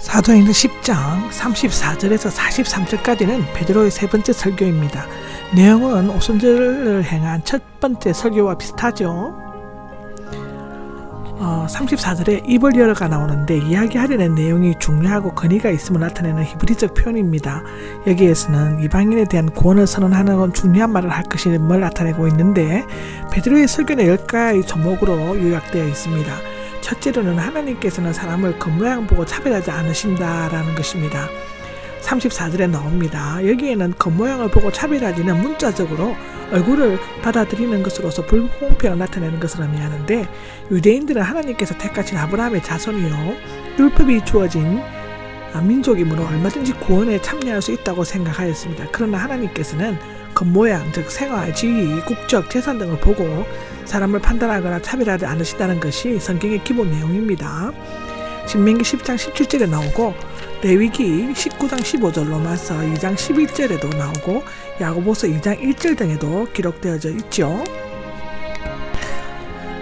사도행전 10장 34절에서 43절까지는 베드로의 세 번째 설교입니다. 내용은 오순절을 행한 첫 번째 설교와 비슷하죠. 34절에 입을 열어가 나오는데 이야기하려는 내용이 중요하고 권위가 있음을 나타내는 히브리적 표현입니다. 여기에서는 이방인에 대한 구원을 선언하는 건 중요한 말을 할 것임을 나타내고 있는데 베드로의 설교는 10가지 조목으로 요약되어 있습니다. 첫째로는 하나님께서는 사람을 겉모양 보고 차별하지 않으신다라는 것입니다. 34절에 나옵니다. 여기에는 겉모양을 보고 차별하지는 문자적으로 얼굴을 받아들이는 것으로서 불공평을 나타내는 것을 의미하는데, 유대인들은 하나님께서 택하신 아브라함의 자손이요 율법이 주어진 민족이므로 얼마든지 구원에 참여할 수 있다고 생각하였습니다. 그러나 하나님께서는 겉모양, 즉 생활, 지위, 국적, 재산 등을 보고 사람을 판단하거나 차별하지 않으신다는 것이 성경의 기본 내용입니다. 신명기 10장 17절에 나오고, 레위기 19장 15절, 로마서 2장 11절에도 나오고, 야고보서 2장 1절 등에도 기록되어져 있죠.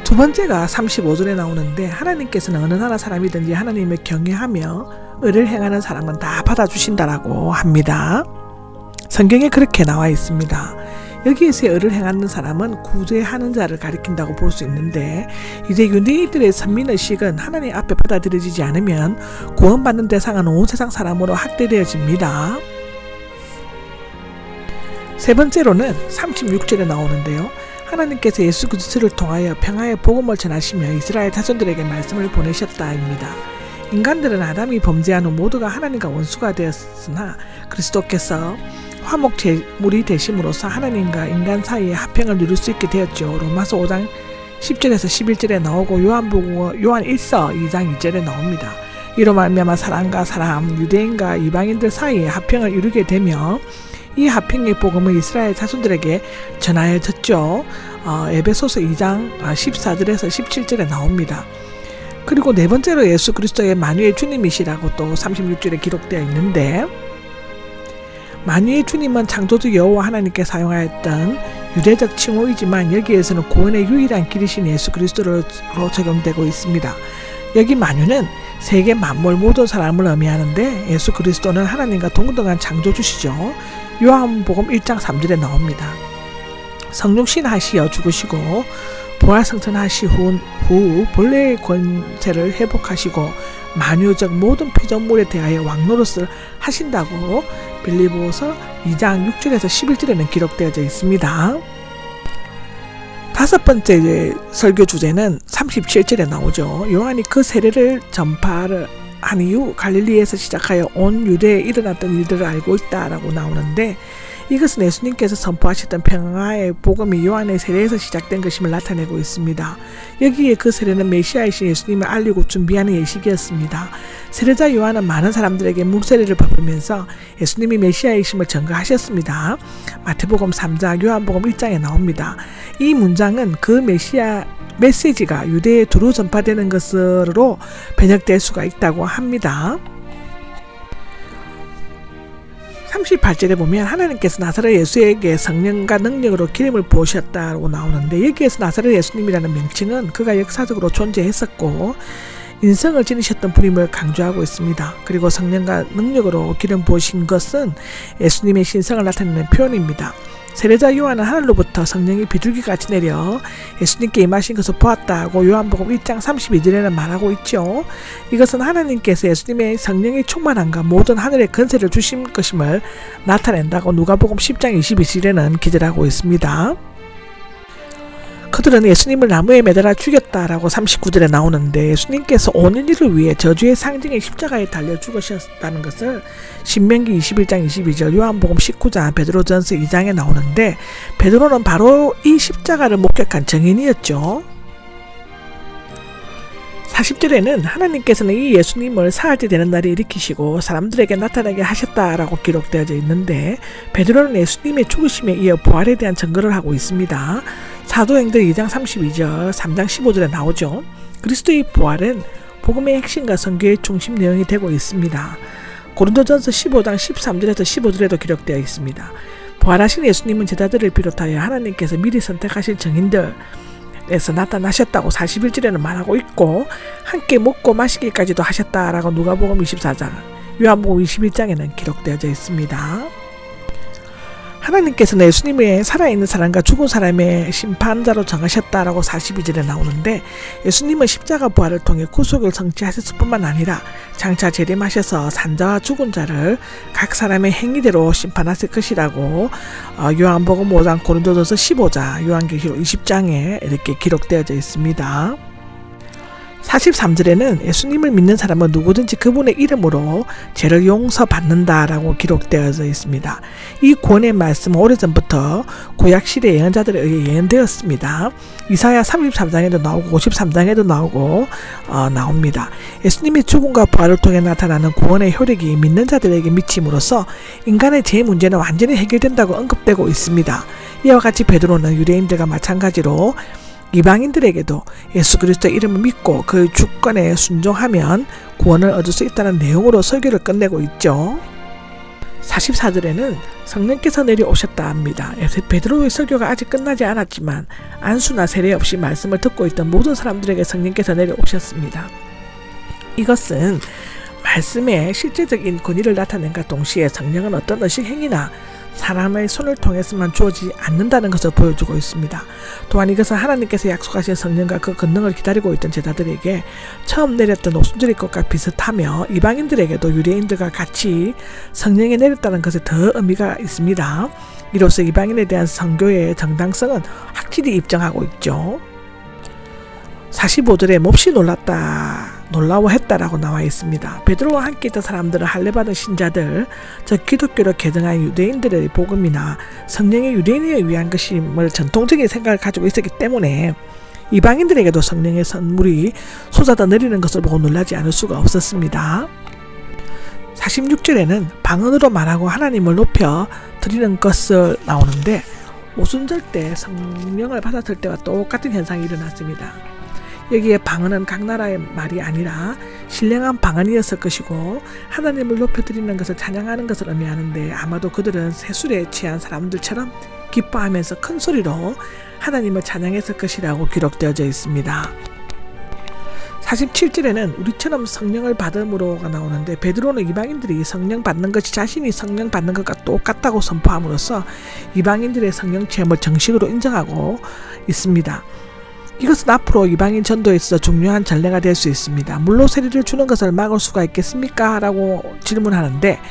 두 번째가 35절에 나오는데, 하나님께서는 어느 나라 사람이든지 하나님을 경외하며 의를 행하는 사람은 다 받아주신다라고 합니다. 성경에 그렇게 나와 있습니다. 여기에서의 의를 행하는 사람은 구제하는 자를 가리킨다고 볼 수 있는데, 이제 유대인들의 선민의식은 하나님 앞에 받아들여지지 않으면 구원받는 대상은 온 세상 사람으로 확대되어집니다. 세 번째로는 36절에 나오는데요. 하나님께서 예수 그리스도를 통하여 평화의 복음을 전하시며 이스라엘 자손들에게 말씀을 보내셨다입니다. 인간들은 아담이 범죄한 후 모두가 하나님과 원수가 되었으나 그리스도께서 화목 제물이 되심으로써 하나님과 인간 사이의 화평을 누릴 수 있게 되었죠. 로마서 5장 10절에서 11절에 나오고 요한 1서 2장 2절에 나옵니다. 이로 말미암아 사람과 사람, 유대인과 이방인들 사이에 화평을 이루게 되며 이 화평의 복음을 이스라엘 자손들에게 전하여졌죠. 에베소서 2장 14절에서 17절에 나옵니다. 그리고 네 번째로 예수 그리스도의 만유의 주님이시라고 또 36절에 기록되어 있는데, 만유의 주님은 창조주 여호와 하나님께 사용하였던 유대적 칭호이지만 여기에서는 구원의 유일한 길이신 예수 그리스도로 적용되고 있습니다. 여기 만유는 세계 만물 모든 사람을 의미하는데, 예수 그리스도는 하나님과 동등한 창조주시죠. 요한복음 1장 3절에 나옵니다. 성육신하시어 죽으시고 부활승천하시 후 본래의 권세를 회복하시고 만유적 모든 피조물에 대하여 왕노릇을 하신다고 빌립보서 2장 6절에서 11절에는 기록되어져 있습니다. 다섯 번째 설교 주제는 37절에 나오죠. 요한이 그 세례를 전파를 한 이후 갈릴리에서 시작하여 온 유대에 일어났던 일들을 알고 있다라고 나오는데, 이것은 예수님께서 선포하셨던 평화의 복음이 요한의 세례에서 시작된 것임을 나타내고 있습니다. 여기에 그 세례는 메시아이신 예수님을 알리고 준비하는 예식이었습니다. 세례자 요한은 많은 사람들에게 물세례를 베풀면서 예수님이 메시아이심을 전가하셨습니다. 마태복음 3장, 요한복음 1장에 나옵니다. 이 문장은 그 메시지가 유대에 두루 전파되는 것으로 번역될 수가 있다고 합니다. 38절에 보면 하나님께서 나사렛 예수에게 성령과 능력으로 기름을 부으셨다고 나오는데, 여기에서 나사렛 예수님이라는 명칭은 그가 역사적으로 존재했었고 인성을 지니셨던 분임을 강조하고 있습니다. 그리고 성령과 능력으로 기름 부으신 것은 예수님의 신성을 나타내는 표현입니다. 세례자 요한은 하늘로부터 성령이 비둘기같이 내려 예수님께 임하신 것을 보았다고 요한복음 1장 32절에는 말하고 있죠. 이것은 하나님께서 예수님의 성령의 충만함과 모든 하늘의 권세를 주신 것임을 나타낸다고 누가복음 10장 22절에는 기재하고 있습니다. 그들은 예수님을 나무에 매달아 죽였다라고 39절에 나오는데, 예수님께서 오는 일을 위해 저주의 상징의 십자가에 달려 죽으셨다는 것을 신명기 21장 22절, 요한복음 19장, 베드로전서 2장에 나오는데, 베드로는 바로 이 십자가를 목격한 증인이었죠. 40절에는 하나님께서는 이 예수님을 사흘째 되는 날에 일으키시고 사람들에게 나타나게 하셨다라고 기록되어져 있는데, 베드로는 예수님의 죽으심에 이어 부활에 대한 증거를 하고 있습니다. 사도행전 2장 32절, 3장 15절에 나오죠. 그리스도의 부활은 복음의 핵심과 선교의 중심 내용이 되고 있습니다. 고린도전서 15장 13절에서 15절에도 기록되어 있습니다. 부활하신 예수님은 제자들을 비롯하여 하나님께서 미리 선택하신 증인들, 에서 나타나셨다고 41절에는 말하고 있고 함께 먹고 마시기까지도 하셨다라고 누가복음 24장, 요한복음 21장에는 기록되어져 있습니다. 하나님께서는 예수님의 살아있는 사람과 죽은 사람의 심판자로 정하셨다라고 42절에 나오는데, 예수님은 십자가 부활을 통해 구속을 성취하셨을 뿐만 아니라 장차 재림하셔서 산자와 죽은 자를 각 사람의 행위대로 심판하실 것이라고 요한복음 5장, 고린도전서 15장, 요한계시록 20장에 이렇게 기록되어져 있습니다. 43절에는 예수님을 믿는 사람은 누구든지 그분의 이름으로 죄를 용서받는다라고 기록되어져 있습니다. 이 구원의 말씀은 오래전부터 구약시대 예언자들에 의해 예언되었습니다. 이사야 33장에도 나오고 53장에도 나오고 나옵니다. 예수님의 죽음과 부활을 통해 나타나는 구원의 효력이 믿는 자들에게 미침으로써 인간의 죄 문제는 완전히 해결된다고 언급되고 있습니다. 이와 같이 베드로는 유대인들과 마찬가지로 이방인들에게도 예수 그리스도의 이름을 믿고 그 주권에 순종하면 구원을 얻을 수 있다는 내용으로 설교를 끝내고 있죠. 44절에는 성령께서 내려오셨다 합니다. 베드로의 설교가 아직 끝나지 않았지만 안수나 세례 없이 말씀을 듣고 있던 모든 사람들에게 성령께서 내려오셨습니다. 이것은 말씀의 실제적인 권위를 나타낸과 동시에 성령은 어떤 의식 행위나 사람의 손을 통해서만 주어지지 않는다는 것을 보여주고 있습니다. 또한 이것은 하나님께서 약속하신 성령과 그 권능을 기다리고 있던 제자들에게 처음 내렸던 오순절의 것과 비슷하며 이방인들에게도 유대인들과 같이 성령이 내렸다는 것에 더 의미가 있습니다. 이로써 이방인에 대한 선교의 정당성은 확실히 입증하고 있죠. 45절에 몹시 놀라워했다라고 나와 있습니다. 베드로와 함께 있던 사람들은 할례받은 신자들, 즉 기독교를 개정한 유대인들의 복음이나 성령의 유대인에 위한 것임을 전통적인 생각을 가지고 있었기 때문에 이방인들에게도 성령의 선물이 쏟아져 내리는 것을 보고 놀라지 않을 수가 없었습니다. 46절에는 방언으로 말하고 하나님을 높여 드리는 것을 나오는데, 오순절 때 성령을 받았을 때와 똑같은 현상이 일어났습니다. 여기에 방언은 각 나라의 말이 아니라 신령한 방언이었을 것이고, 하나님을 높여드리는 것을 찬양하는 것을 의미하는데, 아마도 그들은 세술에 취한 사람들처럼 기뻐하면서 큰 소리로 하나님을 찬양했을 것이라고 기록되어져 있습니다. 47절에는 우리처럼 성령을 받음으로가 나오는데, 베드로는 이방인들이 성령 받는 것이 자신이 성령 받는 것과 똑같다고 선포함으로써 이방인들의 성령 체험을 정식으로 인정하고 있습니다. 이것은 앞으로 이방인 전도에 있어서 중요한 전례가 될 수 있습니다. 물로 세례를 주는 것을 막을 수가 있겠습니까? 라고 질문하는데,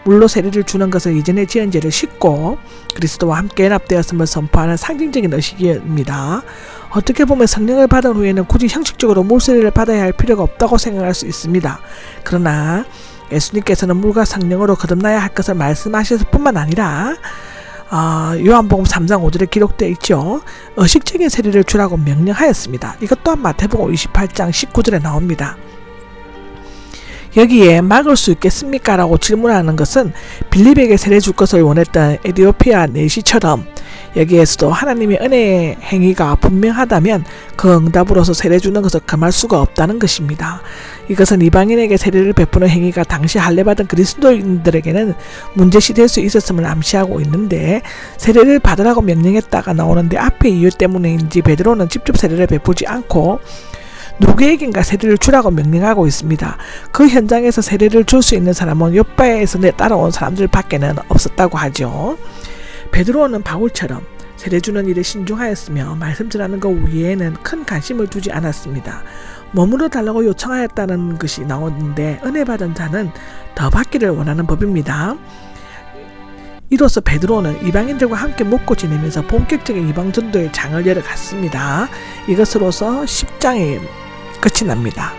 물로 세례를 주는 것은 이전에 지은 죄를 씻고 그리스도와 함께 연합되었음을 선포하는 상징적인 의식입니다. 어떻게 보면 성령을 받은 후에는 굳이 형식적으로 물 세례를 받아야 할 필요가 없다고 생각할 수 있습니다. 그러나 예수님께서는 물과 성령으로 거듭나야 할 것을 말씀하셨을 뿐만 아니라 요한복음 3장 5절에 기록되어 있죠. 의식적인 세례를 주라고 명령하였습니다. 이것 또한 마태복음 28장 19절에 나옵니다. 여기에 막을 수 있겠습니까? 라고 질문하는 것은 빌립에게 세례 줄 것을 원했던 에디오피아 내시처럼 여기에서도 하나님의 은혜의 행위가 분명하다면 그 응답으로서 세례 주는 것을 금할 수가 없다는 것입니다. 이것은 이방인에게 세례를 베푸는 행위가 당시 할례받은 그리스도인들에게는 문제시 될 수 있었음을 암시하고 있는데, 세례를 받으라고 명령했다가 나오는데 앞의 이유 때문인지 베드로는 직접 세례를 베푸지 않고 누구에겐가 세례를 주라고 명령하고 있습니다. 그 현장에서 세례를 줄 수 있는 사람은 요바에서 따라온 사람들 밖에는 없었다고 하죠. 베드로는 바울처럼 세례 주는 일에 신중하였으며 말씀 전하는 것 외에는 큰 관심을 두지 않았습니다. 머물러 달라고 요청하였다는 것이 나오는데, 은혜 받은 자는 더 받기를 원하는 법입니다. 이로써 베드로는 이방인들과 함께 먹고 지내면서 본격적인 이방 전도의 장을 열어갔습니다. 이것으로서 10장이 끝이 납니다.